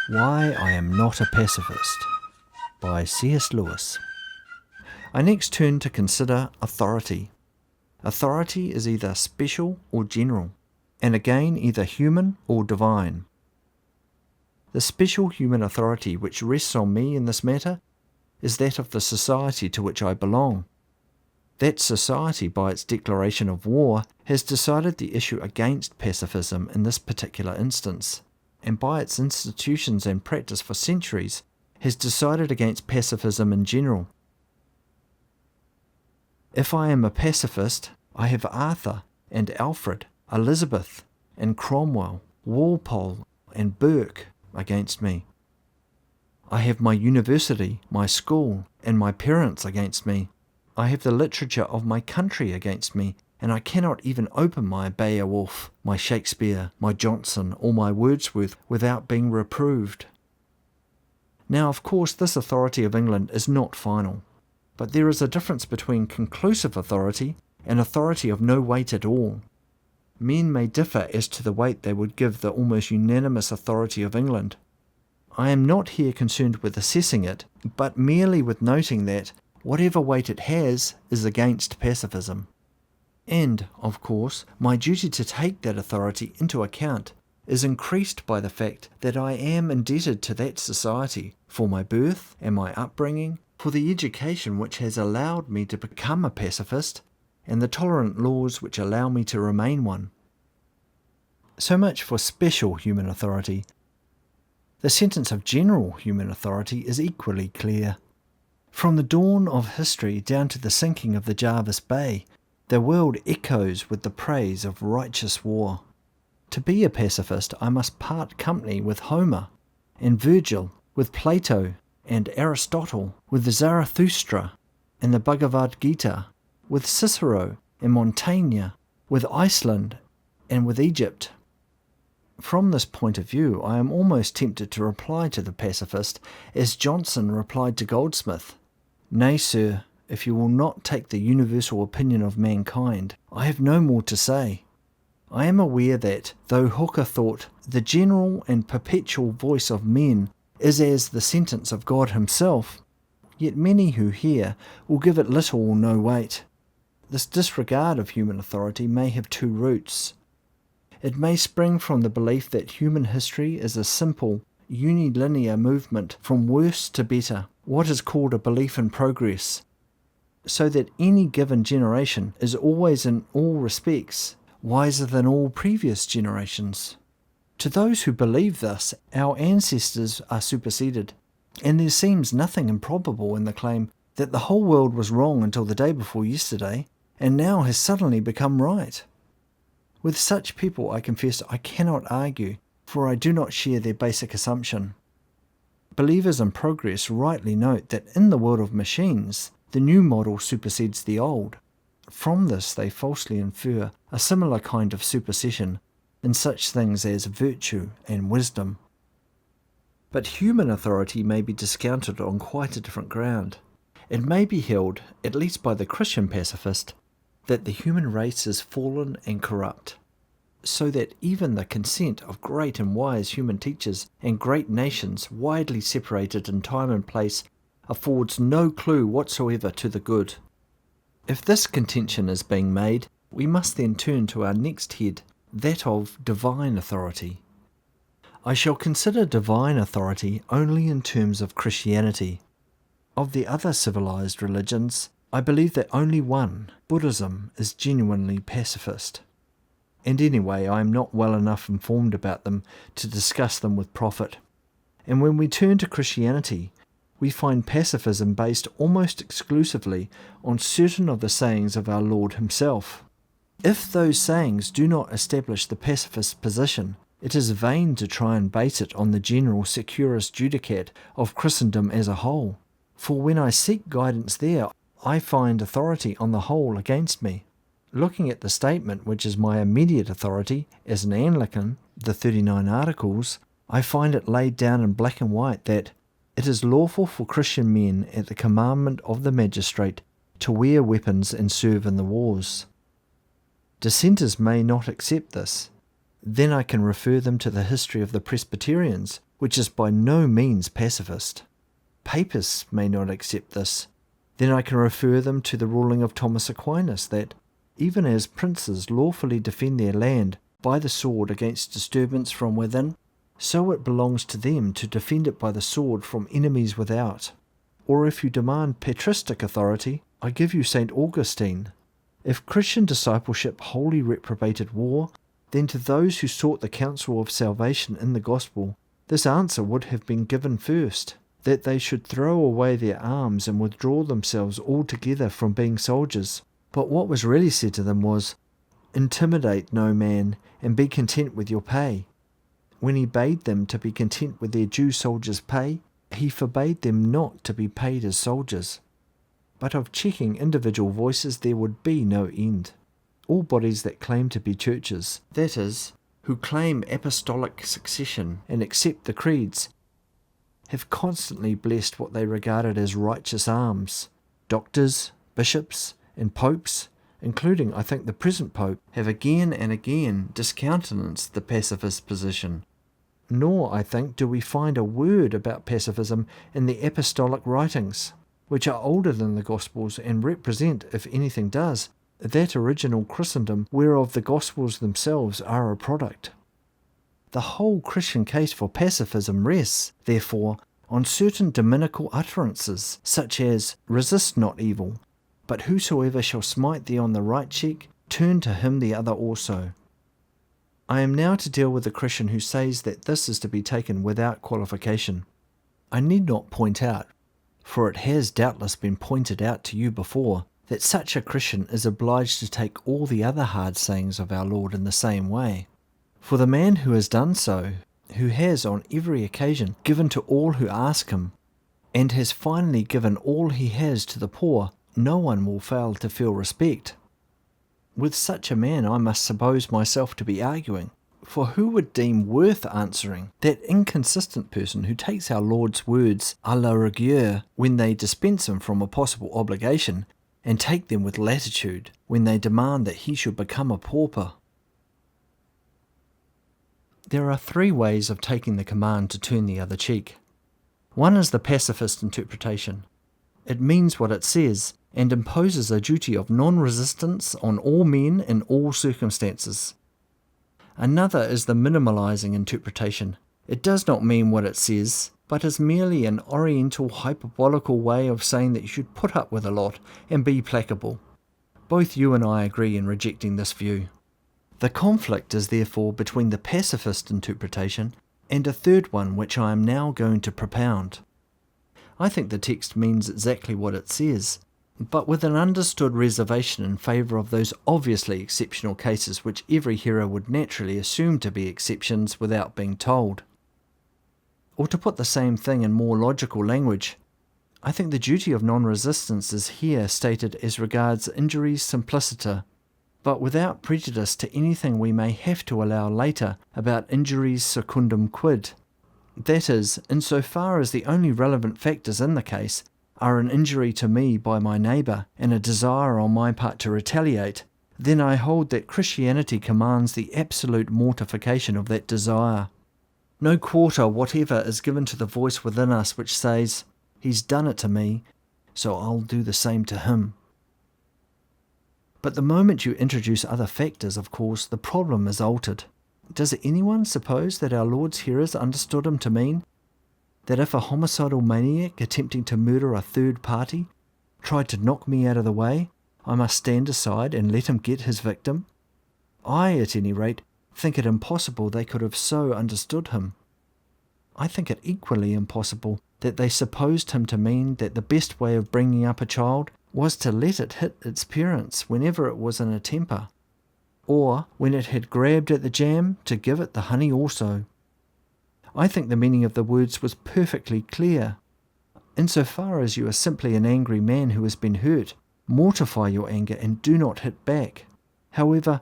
Why I Am Not a Pacifist by C.S. Lewis. I next turn to consider authority. Authority is either special or general, and again either human or divine. The special human authority which rests on me in this matter is that of the society to which I belong. That society, by its declaration of war, has decided the issue against pacifism in this particular instance, and by its institutions and practice for centuries, has decided against pacifism in general. If I am a pacifist, I have Arthur and Alfred, Elizabeth and Cromwell, Walpole and Burke against me. I have my university, my school, and my parents against me. I have the literature of my country against me, and I cannot even open my Beowulf, my Shakespeare, my Johnson, or my Wordsworth without being reproved. Now, of course, this authority of England is not final, but there is a difference between conclusive authority and authority of no weight at all. Men may differ as to the weight they would give the almost unanimous authority of England. I am not here concerned with assessing it, but merely with noting that whatever weight it has is against pacifism. And, of course, my duty to take that authority into account is increased by the fact that I am indebted to that society for my birth and my upbringing, for the education which has allowed me to become a pacifist, and the tolerant laws which allow me to remain one. So much for special human authority. The sentence of general human authority is equally clear. From the dawn of history down to the sinking of the Jervis Bay, the world echoes with the praise of righteous war. To be a pacifist, I must part company with Homer and Virgil, with Plato and Aristotle, with Zarathustra and the Bhagavad Gita, with Cicero and Montaigne, with Iceland and with Egypt. From this point of view, I am almost tempted to reply to the pacifist as Johnson replied to Goldsmith, "Nay, sir, if you will not take the universal opinion of mankind, I have no more to say." I am aware that, though Hooker thought the general and perpetual voice of men is as the sentence of God himself, yet many who hear will give it little or no weight. This disregard of human authority may have two roots. It may spring from the belief that human history is a simple, unilinear movement from worse to better, what is called a belief in progress, so that any given generation is always in all respects wiser than all previous generations. To those who believe thus, our ancestors are superseded, and there seems nothing improbable in the claim that the whole world was wrong until the day before yesterday, and now has suddenly become right. With such people, I confess, I cannot argue, for I do not share their basic assumption. Believers in progress rightly note that in the world of machines, the new model supersedes the old. From this they falsely infer a similar kind of supersession in such things as virtue and wisdom. But human authority may be discounted on quite a different ground. It may be held, at least by the Christian pacifist, that the human race is fallen and corrupt, so that even the consent of great and wise human teachers and great nations widely separated in time and place affords no clue whatsoever to the good. If this contention is being made, we must then turn to our next head, that of divine authority. I shall consider divine authority only in terms of Christianity. Of the other civilized religions, I believe that only one, Buddhism, is genuinely pacifist. And anyway, I am not well enough informed about them to discuss them with profit. And when we turn to Christianity, we find pacifism based almost exclusively on certain of the sayings of our Lord himself. If those sayings do not establish the pacifist position, it is vain to try and base it on the general securus judicat of Christendom as a whole, for when I seek guidance there, I find authority on the whole against me. Looking at the statement which is my immediate authority as an Anglican, the 39 Articles, I find it laid down in black and white that it is lawful for Christian men at the commandment of the magistrate to wear weapons and serve in the wars. Dissenters may not accept this. then I can refer them to the history of the Presbyterians, which is by no means pacifist. Papists may not accept this. Then I can refer them to the ruling of Thomas Aquinas that, even as princes lawfully defend their land by the sword against disturbance from within, so it belongs to them to defend it by the sword from enemies without. Or if you demand patristic authority, I give you St. Augustine. If Christian discipleship wholly reprobated war, then to those who sought the counsel of salvation in the gospel, this answer would have been given first, that they should throw away their arms and withdraw themselves altogether from being soldiers. But what was really said to them was, intimidate no man, and be content with your pay. When he bade them to be content with their Jew soldiers' pay, he forbade them not to be paid as soldiers. But of checking individual voices there would be no end. All bodies that claim to be churches, that is, who claim apostolic succession and accept the creeds, have constantly blessed what they regarded as righteous alms. Doctors, bishops, and popes, including I think the present pope, have again and again discountenanced the pacifist position. Nor, I think, do we find a word about pacifism in the apostolic writings, which are older than the Gospels and represent, if anything does, that original Christendom whereof the Gospels themselves are a product. The whole Christian case for pacifism rests, therefore, on certain dominical utterances, such as, resist not evil, but whosoever shall smite thee on the right cheek, turn to him the other also. I am now to deal with the Christian who says that this is to be taken without qualification. I need not point out, for it has doubtless been pointed out to you before, that such a Christian is obliged to take all the other hard sayings of our Lord in the same way. For the man who has done so, who has on every occasion given to all who ask him, and has finally given all he has to the poor, no one will fail to feel respect. With such a man I must suppose myself to be arguing, for who would deem worth answering that inconsistent person who takes our Lord's words à la rigueur when they dispense him from a possible obligation, and take them with latitude when they demand that he should become a pauper? There are three ways of taking the command to turn the other cheek. One is the pacifist interpretation. It means what it says, and imposes a duty of non-resistance on all men in all circumstances. Another is the minimalizing interpretation. It does not mean what it says, but is merely an oriental hyperbolical way of saying that you should put up with a lot and be placable. Both you and I agree in rejecting this view. The conflict is therefore between the pacifist interpretation and a third one which I am now going to propound. I think the text means exactly what it says, but with an understood reservation in favour of those obviously exceptional cases which every hearer would naturally assume to be exceptions without being told. Or to put the same thing in more logical language, I think the duty of non-resistance is here stated as regards injuries simpliciter, but without prejudice to anything we may have to allow later about injuries secundum quid. That is, insofar as the only relevant factors in the case are an injury to me by my neighbour and a desire on my part to retaliate, then I hold that Christianity commands the absolute mortification of that desire. No quarter whatever is given to the voice within us which says, "He's done it to me, so I'll do the same to him." But the moment you introduce other factors, of course, the problem is altered. Does anyone suppose that our Lord's hearers understood him to mean that if a homicidal maniac attempting to murder a third party tried to knock me out of the way, I must stand aside and let him get his victim? I, at any rate, think it impossible they could have so understood him. I think it equally impossible that they supposed him to mean that the best way of bringing up a child was to let it hit its parents whenever it was in a temper, or when it had grabbed at the jam to give it the honey also. I think the meaning of the words was perfectly clear. Insofar as you are simply an angry man who has been hurt, mortify your anger and do not hit back. However,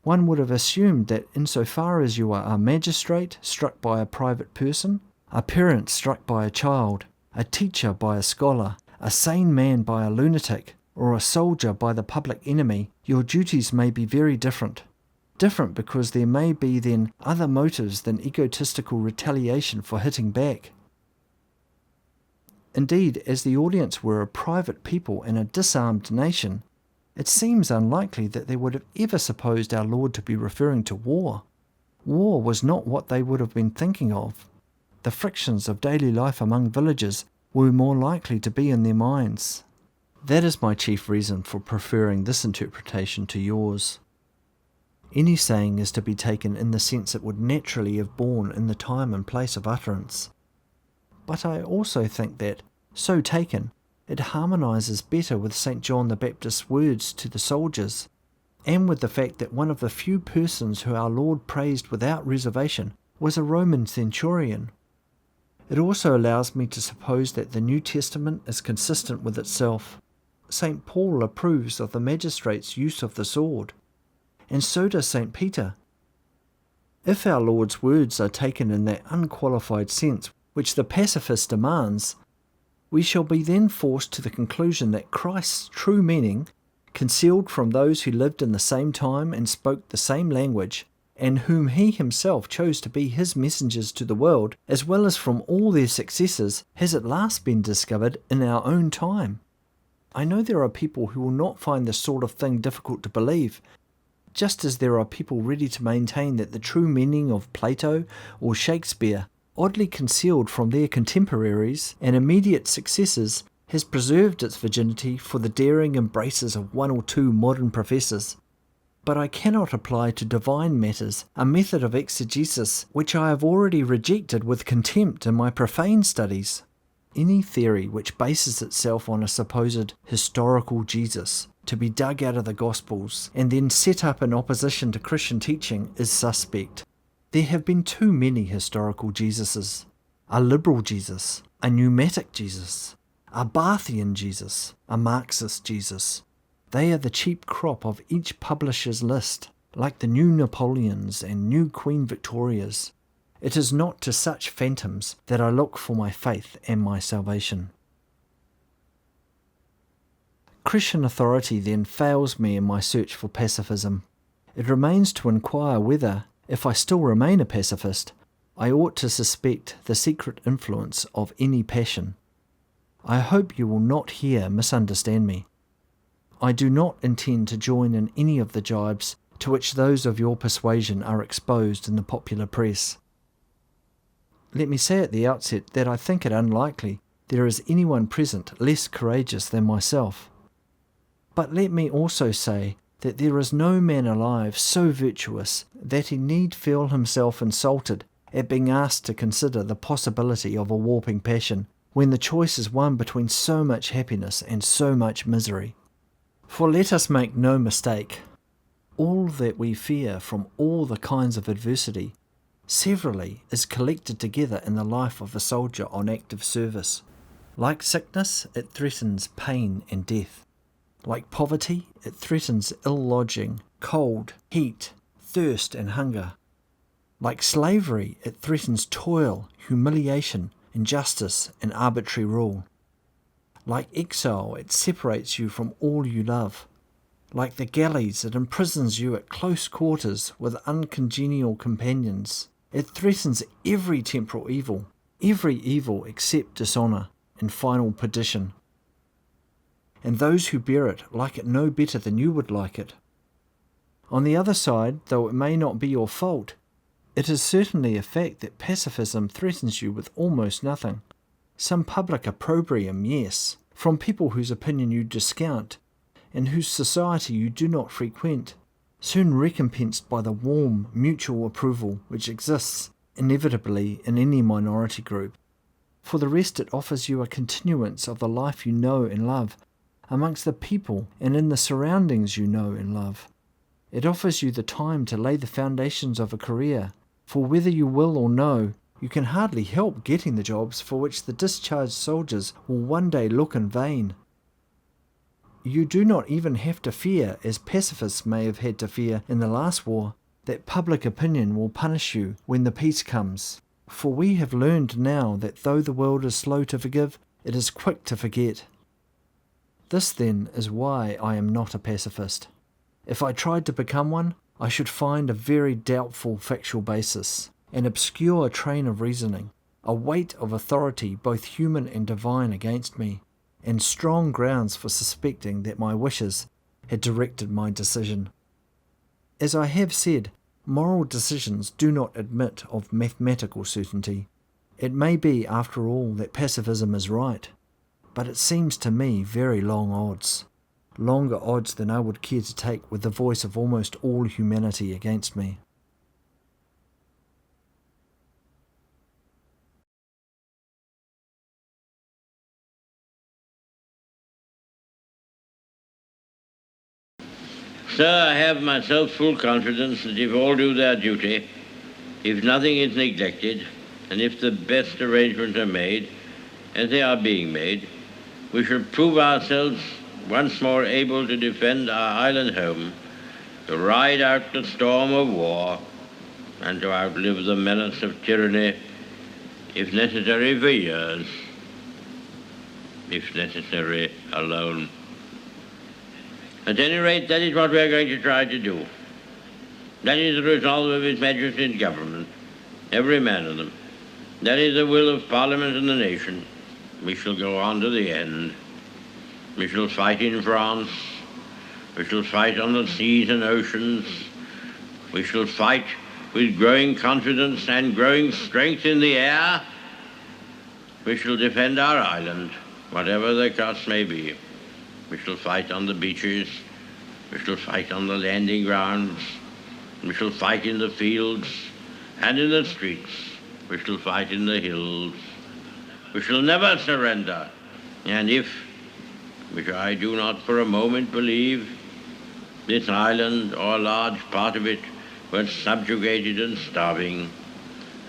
one would have assumed that insofar as you are a magistrate struck by a private person, a parent struck by a child, a teacher by a scholar, a sane man by a lunatic, or a soldier by the public enemy, your duties may be very different. Different because there may be then other motives than egotistical retaliation for hitting back. Indeed, as the audience were a private people and a disarmed nation, it seems unlikely that they would have ever supposed our Lord to be referring to war. War was not what they would have been thinking of. The frictions of daily life among villagers were more likely to be in their minds. That is my chief reason for preferring this interpretation to yours. Any saying is to be taken in the sense it would naturally have borne in the time and place of utterance. But I also think that, so taken, it harmonises better with St. John the Baptist's words to the soldiers, and with the fact that one of the few persons who our Lord praised without reservation was a Roman centurion. It also allows me to suppose that the New Testament is consistent with itself. St. Paul approves of the magistrate's use of the sword, and so does St. Peter. If our Lord's words are taken in that unqualified sense which the pacifist demands, we shall be then forced to the conclusion that Christ's true meaning, concealed from those who lived in the same time and spoke the same language, and whom he himself chose to be his messengers to the world, as well as from all their successors, has at last been discovered in our own time. I know there are people who will not find this sort of thing difficult to believe, just as there are people ready to maintain that the true meaning of Plato or Shakespeare, oddly concealed from their contemporaries and immediate successors, has preserved its virginity for the daring embraces of one or two modern professors. But I cannot apply to divine matters a method of exegesis which I have already rejected with contempt in my profane studies. Any theory which bases itself on a supposed historical Jesus, to be dug out of the Gospels and then set up in opposition to Christian teaching, is suspect. There have been too many historical Jesuses: a liberal Jesus, a pneumatic Jesus, a Barthian Jesus, a Marxist Jesus. They are the cheap crop of each publisher's list, like the new Napoleons and new Queen Victorias. It is not to such phantoms that I look for my faith and my salvation. Christian authority then fails me in my search for pacifism. It remains to inquire whether, if I still remain a pacifist, I ought to suspect the secret influence of any passion. I hope you will not here misunderstand me. I do not intend to join in any of the jibes to which those of your persuasion are exposed in the popular press. Let me say at the outset that I think it unlikely there is anyone present less courageous than myself. But let me also say that there is no man alive so virtuous that he need feel himself insulted at being asked to consider the possibility of a warping passion when the choice is one between so much happiness and so much misery. For let us make no mistake, all that we fear from all the kinds of adversity severally is collected together in the life of a soldier on active service. Like sickness, it threatens pain and death. Like poverty, it threatens ill lodging, cold, heat, thirst and hunger. Like slavery, it threatens toil, humiliation, injustice and arbitrary rule. Like exile, it separates you from all you love. Like the galleys, it imprisons you at close quarters with uncongenial companions. It threatens every temporal evil, every evil except dishonour and final perdition. And those who bear it like it no better than you would like it. On the other side, though it may not be your fault, it is certainly a fact that pacifism threatens you with almost nothing. Some public opprobrium, yes, from people whose opinion you discount, and whose society you do not frequent, soon recompensed by the warm mutual approval which exists inevitably in any minority group. For the rest, it offers you a continuance of the life you know and love, amongst the people and in the surroundings you know and love. It offers you the time to lay the foundations of a career, for whether you will or no, you can hardly help getting the jobs for which the discharged soldiers will one day look in vain. You do not even have to fear, as pacifists may have had to fear in the last war, that public opinion will punish you when the peace comes. For we have learned now that though the world is slow to forgive, it is quick to forget. This then is why I am not a pacifist. If I tried to become one, I should find a very doubtful factual basis, an obscure train of reasoning, a weight of authority both human and divine against me, and strong grounds for suspecting that my wishes had directed my decision. As I have said, moral decisions do not admit of mathematical certainty. It may be, after all, that pacifism is right, but it seems to me very long odds, longer odds than I would care to take with the voice of almost all humanity against me. Sir, I have myself full confidence that if all do their duty, if nothing is neglected, and if the best arrangements are made, as they are being made, we shall prove ourselves once more able to defend our island home, to ride out the storm of war, and to outlive the menace of tyranny, if necessary for years, if necessary alone. At any rate, that is what we are going to try to do. That is the resolve of His Majesty's government, every man of them. That is the will of Parliament and the nation. We shall go on to the end. We shall fight in France. We shall fight on the seas and oceans. We shall fight with growing confidence and growing strength in the air. We shall defend our island, whatever the cost may be. We shall fight on the beaches. We shall fight on the landing grounds. We shall fight in the fields and in the streets. We shall fight in the hills. We shall never surrender. And if, which I do not for a moment believe, this island or a large part of it were subjugated and starving,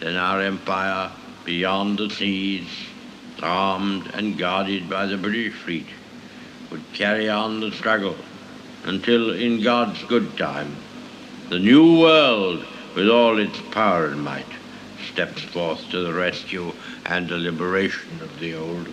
then our empire beyond the seas, armed and guarded by the British fleet, would carry on the struggle until, in God's good time, the new world, with all its power and might, steps forth to the rescue and the liberation of the old.